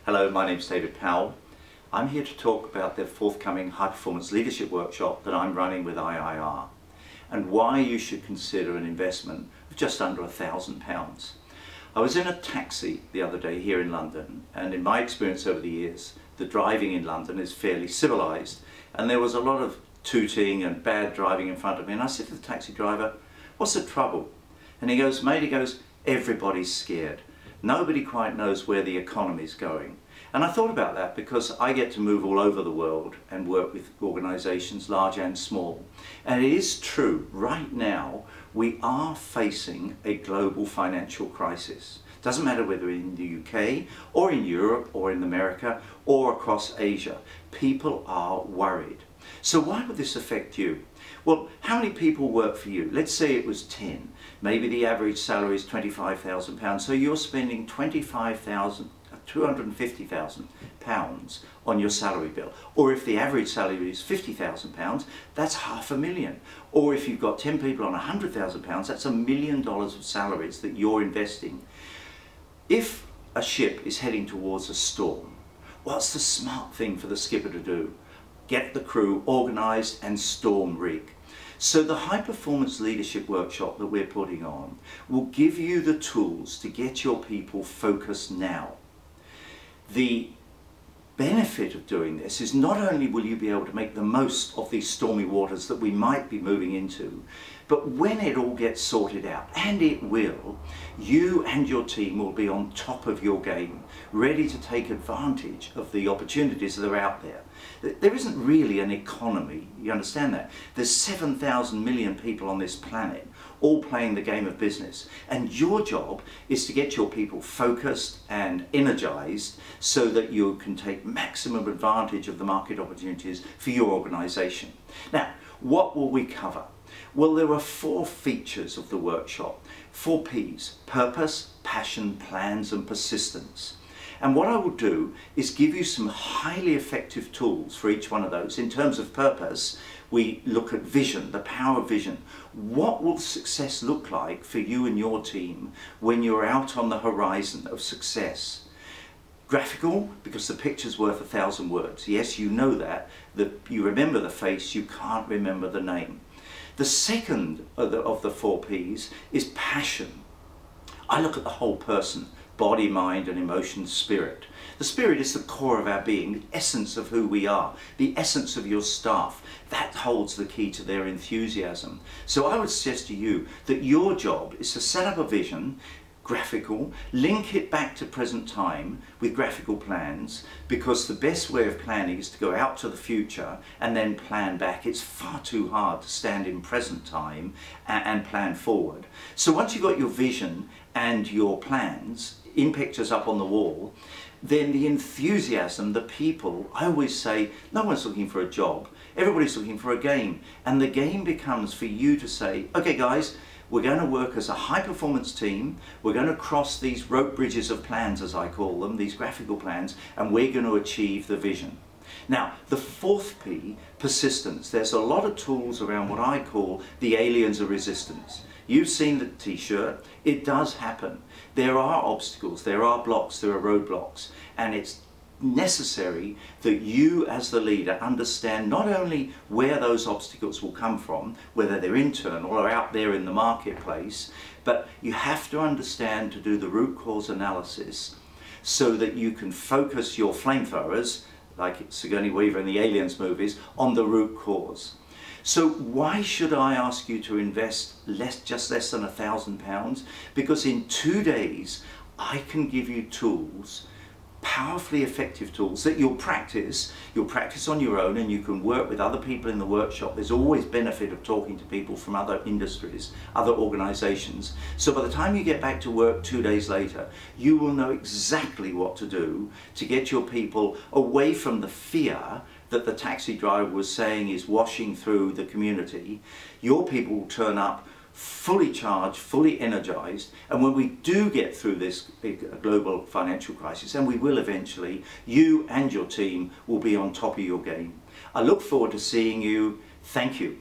Hello, my name is David Powell. I'm here to talk about the forthcoming High Performance Leadership Workshop that I'm running with IIR and why you should consider an investment of just under £1,000. I was in a taxi the other day here in London, and in my experience over the years, the driving in London is fairly civilised, and there was a lot of tooting and bad driving in front of me, and I said to the taxi driver, "What's the trouble?" And he goes, "Mate," "everybody's scared. Nobody quite knows where the economy's going." And I thought about that because I get to move all over the world and work with organisations large and small. And it is true, right now we are facing a global financial crisis. Doesn't matter whether in the UK or in Europe or in America or across Asia. People are worried. So why would this affect you? Well, how many people work for you? Let's say it was 10. Maybe the average salary is £25,000. So you're spending £250,000 on your salary bill. Or if the average salary is £50,000, that's £500,000. Or if you've got 10 people on £100,000, that's $1 million of salaries that you're investing. If a ship is heading towards a storm, what's the smart thing for the skipper to do? Get the crew organised and storm rig. So the High Performance Leadership Workshop that we're putting on will give you the tools to get your people focused now. The benefit of doing this is not only will you be able to make the most of these stormy waters that we might be moving into, but when it all gets sorted out, and it will, you and your team will be on top of your game, ready to take advantage of the opportunities that are out there. There isn't really an economy, you understand that? There's 7,000 million people on this planet, all playing the game of business. And your job is to get your people focused and energized so that you can take maximum advantage of the market opportunities for your organization. Now, what will we cover? Well, there are 4 features of the workshop. 4 P's: purpose, passion, plans, and persistence. And what I will do is give you some highly effective tools for each one of those. In terms of purpose, we look at vision, the power of vision. What will success look like for you and your team when you're out on the horizon of success? Graphical, because the picture's worth 1,000 words. Yes, you know that. You remember the face, you can't remember the name. The second of the 4 P's is passion. I look at the whole person: body, mind, and emotion, spirit. The spirit is the core of our being, the essence of who we are, the essence of your staff. That holds the key to their enthusiasm. So I would suggest to you that your job is to set up a vision, graphical, link it back to present time with graphical plans, because the best way of planning is to go out to the future and then plan back. It's far too hard to stand in present time and plan forward. So once you've got your vision and your plans in pictures up on the wall, then the enthusiasm, the people, I always say, no one's looking for a job, everybody's looking for a game. And the game becomes for you to say, okay guys, we're going to work as a high performance team, we're going to cross these rope bridges of plans, as I call them, these graphical plans, and we're going to achieve the vision. Now, the 4th P, persistence. There's a lot of tools around what I call the aliens of resistance. You've seen the t-shirt, it does happen. There are obstacles, there are blocks, there are roadblocks, and it's necessary that you as the leader understand not only where those obstacles will come from, whether they're internal or out there in the marketplace, but you have to understand to do the root cause analysis so that you can focus your flamethrowers, like Sigourney Weaver in the Aliens movies, on the root cause. So why should I ask you to invest just less than £1,000? Because in 2 days I can give you tools, powerfully effective tools that you'll practice on your own, and you can work with other people in the workshop. There's always benefit of talking to people from other industries, other organizations. So by the time you get back to work 2 days later, you will know exactly what to do to get your people away from the fear that the taxi driver was saying is washing through the community. Your people will turn up fully charged, fully energized, and when we do get through this big global financial crisis, and we will eventually, you and your team will be on top of your game. I look forward to seeing you. Thank you.